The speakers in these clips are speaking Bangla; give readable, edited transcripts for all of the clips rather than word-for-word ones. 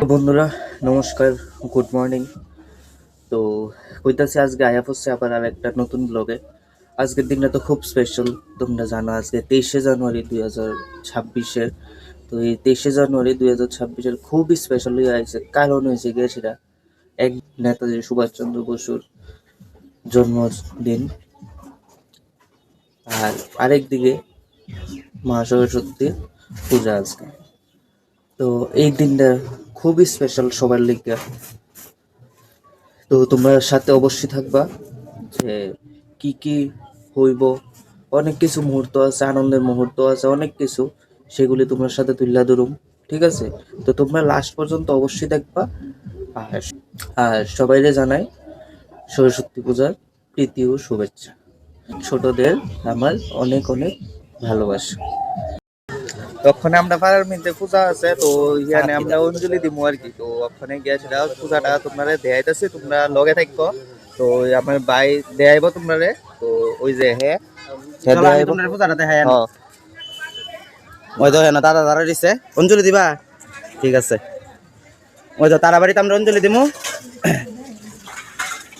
বন্ধুরা নমস্কার, গুড মর্নিং। তো কইতাছি আজকে আয়া পড়ছে আবার আর একটা নতুন ব্লগে। আজকের দিনটা তো খুব স্পেশাল, তোমরা জানো আজকে 23শে জানুয়ারি 2026-এর। তো এই 23শে জানুয়ারি 2026-এর খুবই স্পেশাল হয়ে আছে, কারণ হয়েছে গিয়ে সেটা এক নেতাজি সুভাষচন্দ্র বসুর জন্মদিন, আর আরেক দিকে মা সরস্বতীর পূজা আজকে। তো এই দিনটা খুবই স্পেশাল সবার লিগে। তো তোমরা সাথে অবশ্যই থাকবা, যে কি কি হইব, অনেক কিছু মুহূর্ত আছে, আনন্দের মুহূর্ত আছে, অনেক কিছু, সেগুলি তোমার সাথে তুল্লা ধরুম। ঠিক আছে, তো তোমরা লাস্ট পর্যন্ত অবশ্যই দেখবা। আর আর সবাইরে জানাই সরস্বতী পূজার প্রীতি ও শুভেচ্ছা। ছোটদের আমার অনেক অনেক ভালোবাসা। তখন আমরা পাড়ার মধ্যে পূজা আছে, তো ইয়ানে আমরা অঞ্জলি দিমু আর কি। তো ওখানে গিয়ে সেটা পূজাটা তোমরা দেখাইতেছি, তোমরা লগে থাকবো। তো আমার ভাই দেখাইবো তোমরা। তো ওই যে হ্যাঁ পূজাটা দেখাই ওই তো না দাদা দাঁড়া দিছে অঞ্জলি দিবা। ঠিক আছে, ওই তো তারা বাড়িতে আমরা অঞ্জলি দিমু।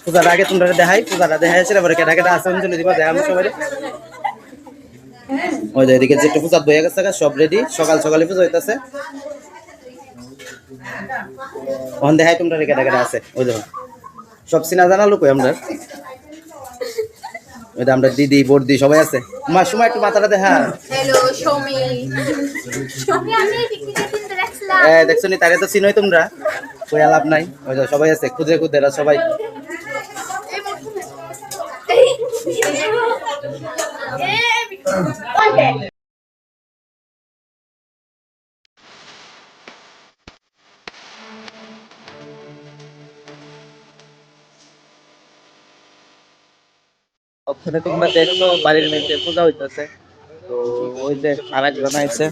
পূজাটা আগে তোমরা দেখাই, পূজাটা দেখাই সেটা পরে কেটা কেটা আছে অঞ্জলি দিবা দেখাম সবাই। ওই তো এদিকে যেটা পূজা বয়ে গেছে সব রেডি, সকাল সকালে পূজা হইতাছে। ওখান দেখাই তোমরা কেটা কেটা আছে। ওই দেখো সব চিনা জানা লোক আমরা। ওই তো আমরা দিদি বর্দি সবাই আছে। মা সময় একটু মাথাটা দেখা। হ্যালো সৌমি। সৌমি আমি পিকনিকে কিনতে রাখছিলাম। দেখছো নি তারে তো চিনোই তোমরা, কই আলাপ নাই। ওই তো সবাই আছে, খুদে খুদেরা সবাই। ওখানে তোমরা দেখছো বাড়ির মধ্যে পূজা হইতেছে। তো ওই যে আরেকজন আইছে।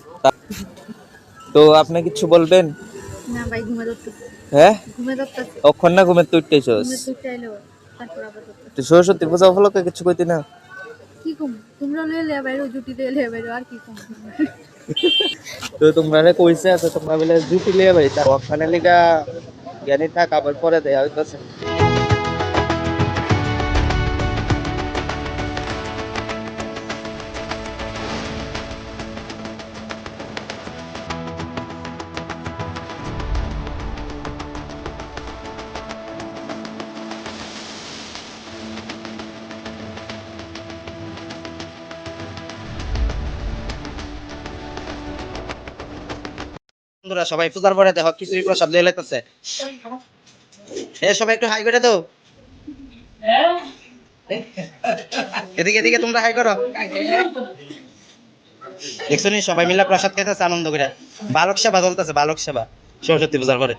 তো আপনি কিছু বলবেন? না ভাই ঘুমে ধরতে। হ্যাঁ, ঘুমে ধরতে। তখন না ঘুমের তুই উঠতেছস? ঘুমে ধরতে আইলো তারপর আবার ধরতে। তুই সরস্বতী পূজা উপলক্ষে কিছু কইতি না? কি কম তোমরা লইলে বাইরে জুটি দিয়ে লইলে বাইরে আর কি কম। তো তোমরা কইছে আছে তোমরা বলে জুটি লিয়ে ভাই, তার ওখানে লিগা জ্ঞানী থাক, আবার পরে দেয়া হইতাছে। বন্ধুরা সবাই পূজার পরে দেখো খিচুড়ি প্রসাদ লয়ে লাইতেছে। সবাই একটু হাই করে দাও। এদিকে এদিকে তোমরা হাই করো। দেখছো নি সবাই মিলে প্রসাদ খাইতেছে আনন্দ করে। বালক সেবা চলতেছে, বালক সেবা সরস্বতী পূজার পরে।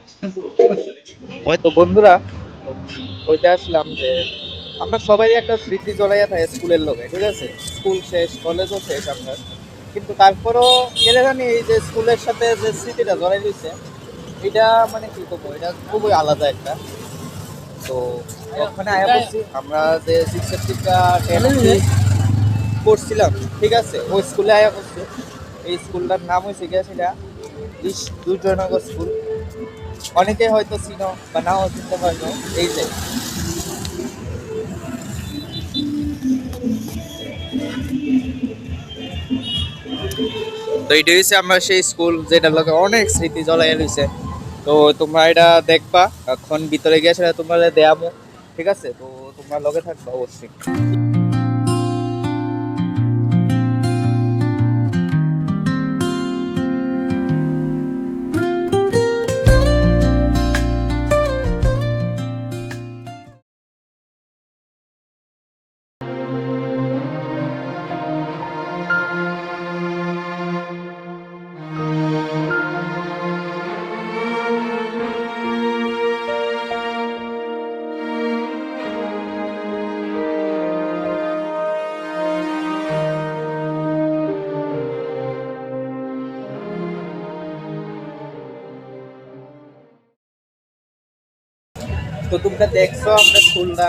ওই তো বন্ধুরা, ওইটা আসলাম যে আমরা সবাই একটা স্মৃতি জড়াইয়া থাকে স্কুলের লোকে। ঠিক আছে, স্কুল শেষ, কলেজও শেষ আপনার, কিন্তু তারপরও কেটে জানি এই যে স্কুলের সাথে যে স্মৃতিটা জড়াই দিচ্ছে, এটা মানে কি করবো, এটা খুবই আলাদা একটা। তো ওখানে আয়া পড়ছি আমরা যে 6 থেকে 10 অবধি পড়ছিলাম। ঠিক আছে, ওই স্কুলে আয়া পড়ছি। এই স্কুলটার নাম হয়েছে গিয়া সেটা দুর্জয়নগর স্কুল। অনেকে হয়তো চিনো বা নাও চিনতে পারো। এই যে তো এটা হচ্ছে আমরা সেই স্কুল যেটার লগে অনেক স্মৃতি জড়াইয়া রয়েছে। তো তোমরা এটা দেখবা, এখন ভিতরে গিয়ে সেটা তোমরা দেয়ামো। ঠিক আছে, তো তোমরা লগে থাকবা অবশ্যই। তো তোমরা দেখছো আমরা স্কুলটা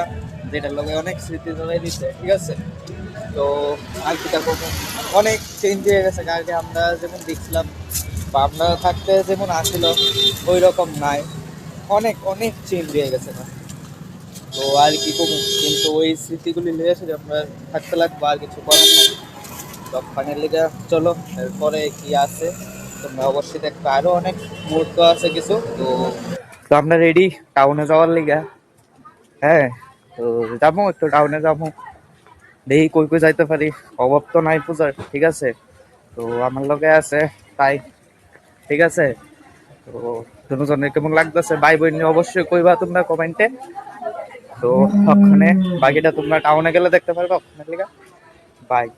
যেটার লগে অনেক স্মৃতি জড়াই দিচ্ছে। ঠিক আছে, তো আর কি দেখো, অনেক চেঞ্জ হয়ে গেছে। আগে আমরা যেমন দেখছিলাম পাবনা থাকতে যেমন আসছিল ওই রকম নাই, অনেক অনেক চেঞ্জ হয়ে গেছে না। তো আর কি করবো, কিন্তু ওই স্মৃতিগুলি নিয়ে এসে আমরা থাকতে লাগবো, আর কিছু করার নাই। তো ফানের লিগে চলো, এরপরে কি আছে তোমরা অবশ্যই দেখবে, আরো অনেক মুহূর্ত আছে কিছু। তো তো আমরা রেডি টাউনে যাওয়ার লিগা। হ্যাঁ, তো যাবো, একটু টাউনে যাবো, দেখি কই কই যাইতে পারি। অভাব তো নাই পূজার, ঠিক আছে। তো আমার লগে আছে তাই, ঠিক আছে। তো দুজনের কেমন লাগতেছে ভাই বোন নিয়ে অবশ্যই কইবা তোমরা কমেন্টে। তো ওখানে বাকিটা তোমরা টাউনে গেলে দেখতে পারবা, ওখানে লিগা বাই।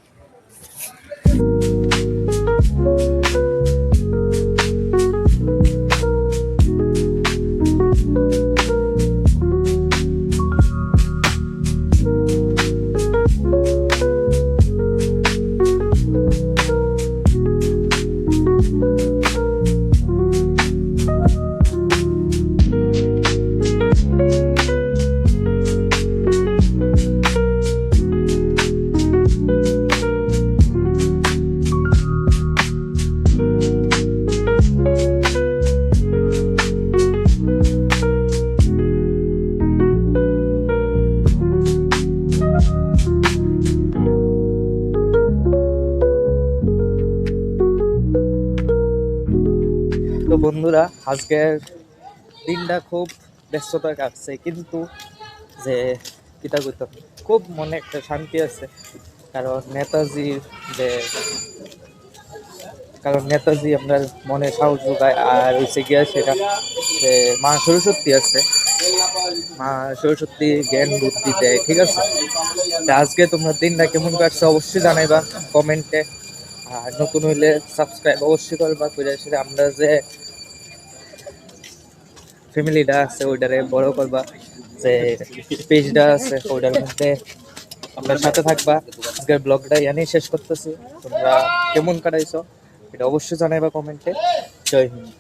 তো বন্ধুরা, আজকের দিনটা খুব ব্যস্ততা কাটছে, কিন্তু যে কিতা করতাম, খুব মনে একটা শান্তি আছে। কারণ নেতাজির যে কারণ নেতাজি আপনার মনে সাহস যোগায়। আর হচ্ছে গিয়া সেটা যে মা সরস্বতী আছে, মা সরস্বতী জ্ঞান বুদ্ধি দেয়, ঠিক আছে। তা আজকে তোমরা দিনটা কেমন কাটছে অবশ্যই জানাইবা কমেন্টে। আর নতুন হইলে সাবস্ক্রাইব অবশ্যই করবা, করে সেটা আমরা যে ফ্যামিলিটা আছে ওইটারে বড় করবা, যে পেজটা আছে ওইটার মধ্যে আপনার সাথে থাকবা। আজকের ব্লগটা ইয়ানেই শেষ করতেছি। তোমরা কেমন কাটাইছো এটা অবশ্যই জানাইবা কমেন্টে। জয় হিন্দ।